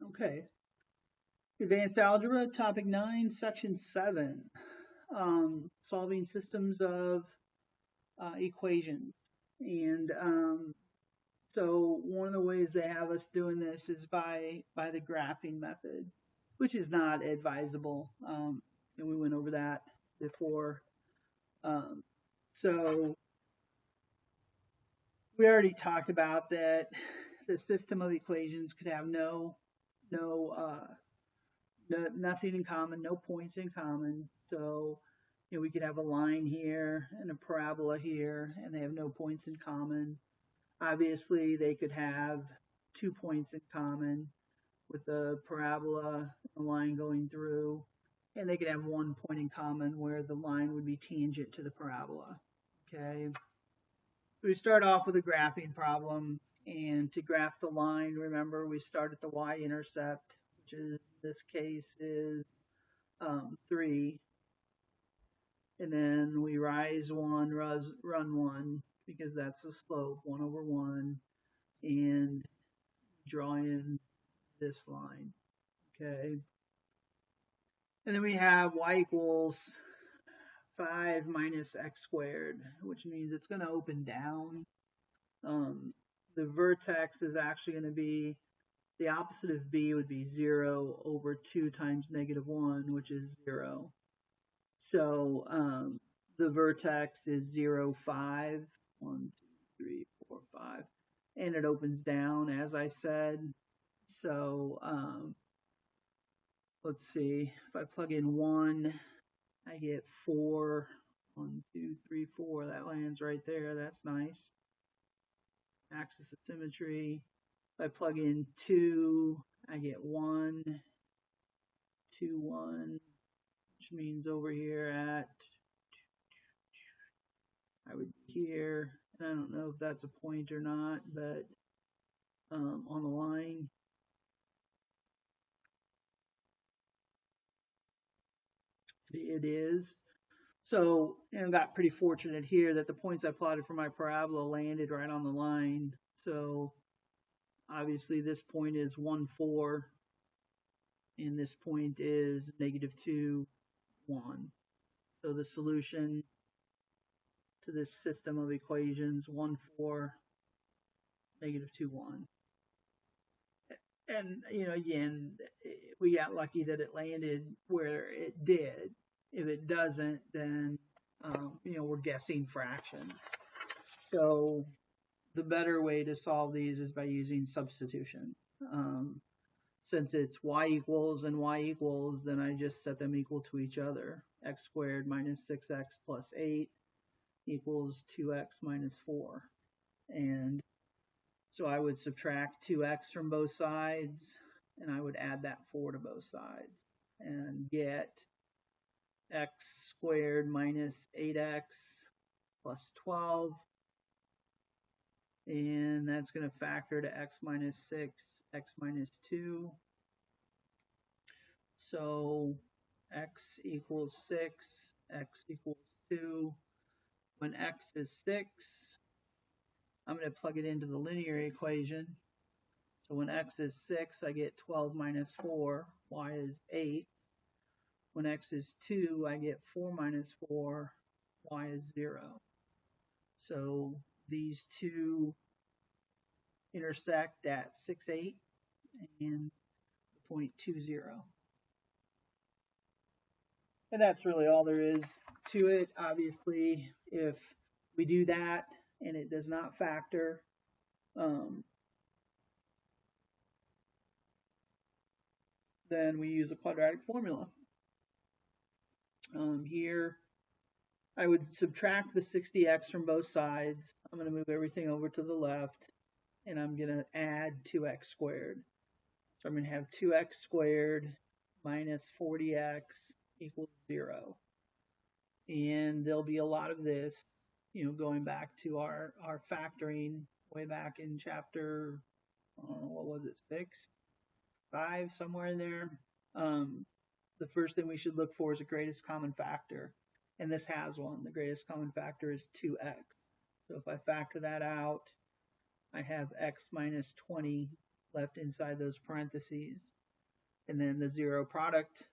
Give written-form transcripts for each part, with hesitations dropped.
Okay. Advanced Algebra, Topic 9, Section 7. Solving systems of equations. And so one of the ways they have us doing this is by the graphing method, which is not advisable. And we went over that before. So we already talked about that the system of equations could have nothing in common, no points in common. So, we could have a line here and a parabola here, and they have no points in common. Obviously, they could have 2 points in common with the parabola and the line going through, and they could have 1 point in common where the line would be tangent to the parabola. Okay. We start off with a graphing problem, and to graph the line, remember we start at the y-intercept, which is, in this case, is 3, and then we rise 1, run 1, because that's the slope, 1 over 1, and draw in this line, okay? And then we have y equals 5 minus x squared, which means it's going to open down. The vertex is actually going to be, the opposite of b would be 0 over 2 times -1, which is 0. So the vertex is 0, 5, 1, 2, 3, 4, 5, and it opens down, as I said. So let's see, if I plug in 1, I get 4, 1, 2, 3, 4, that lands right there, that's nice. Axis of symmetry. If I plug in 2, I get 1, 2, 1, which means over here at, I would be here, and I don't know if that's a point or not, but on the line, it is. So, I got pretty fortunate here that the points I plotted for my parabola landed right on the line. So, obviously this point is 1, 4, and this point is -2, 1. So the solution to this system of equations, 1, 4, -2, 1. And, again, we got lucky that it landed where it did. If it doesn't, then, we're guessing fractions. So the better way to solve these is by using substitution. Since it's y equals and y equals, then I just set them equal to each other. X squared minus 6x plus 8 equals 2x minus 4. And so I would subtract 2x from both sides, and I would add that 4 to both sides, and get x squared minus 8x plus 12, and that's going to factor to x minus 6, x minus 2. So x equals 6, x equals 2. When x is 6, I'm going to plug it into the linear equation. So when x is 6, I get 12 minus 4, y is 8. When x is 2, I get 4 minus 4, y is 0. So these two intersect at 6, 8 and point 2, 0. And that's really all there is to it. Obviously, if we do that and it does not factor, then we use a quadratic formula. Here, I would subtract the 60x from both sides. I'm going to move everything over to the left, and I'm going to add 2x squared. So I'm going to have 2x squared minus 40x equals 0. And there'll be a lot of this, going back to our factoring way back in chapter, what was it, 6, 5, somewhere in there. The first thing we should look for is the greatest common factor. And this has one. The greatest common factor is 2x. So if I factor that out, I have x minus 20 left inside those parentheses. And then the zero product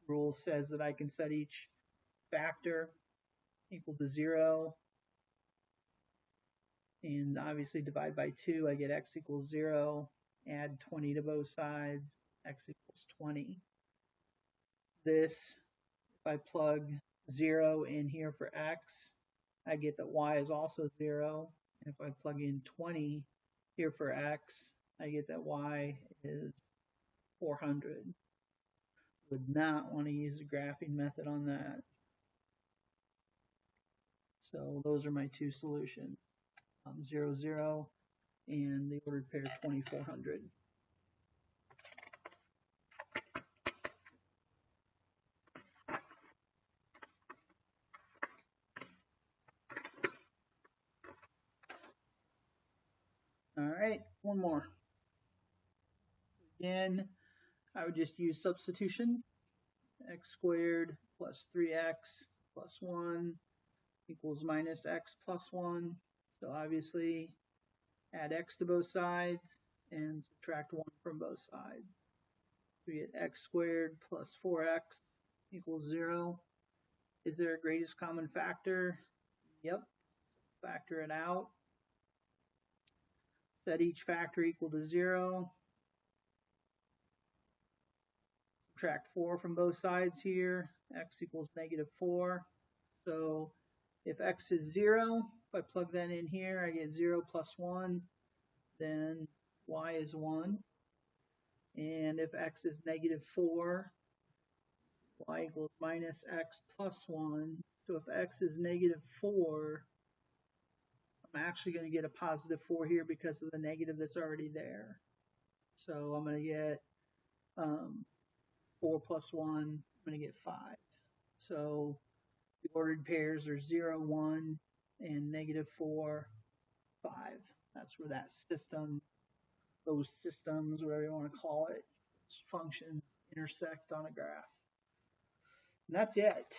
rule says that I can set each factor equal to 0. And obviously divide by 2, I get x equals 0. Add 20 to both sides, x equals 20. This, if I plug 0 in here for x, I get that y is also 0. And if I plug in 20 here for x, I get that y is 400. Would not want to use the graphing method on that. So those are my two solutions, 0, 0, and the ordered pair 2400. All right, one more. Again, I would just use substitution. X squared plus 3x plus 1 equals minus x plus 1. So obviously add x to both sides and subtract 1 from both sides. We get x squared plus 4x equals 0. Is there a greatest common factor? Yep. Factor it out. Set each factor equal to 0. Subtract 4 from both sides here. X equals negative 4. So if x is 0, if I plug that in here, I get 0 plus 1. Then y is 1. And if x is negative 4, y equals minus x plus 1. So if x is negative 4, I'm actually going to get a positive 4 here because of the negative that's already there. So I'm going to get 4 plus 1, I'm going to get 5. So the ordered pairs are 0, 1, and negative 4, 5. That's where that system, those systems, whatever you want to call it, functions intersect on a graph. And that's it.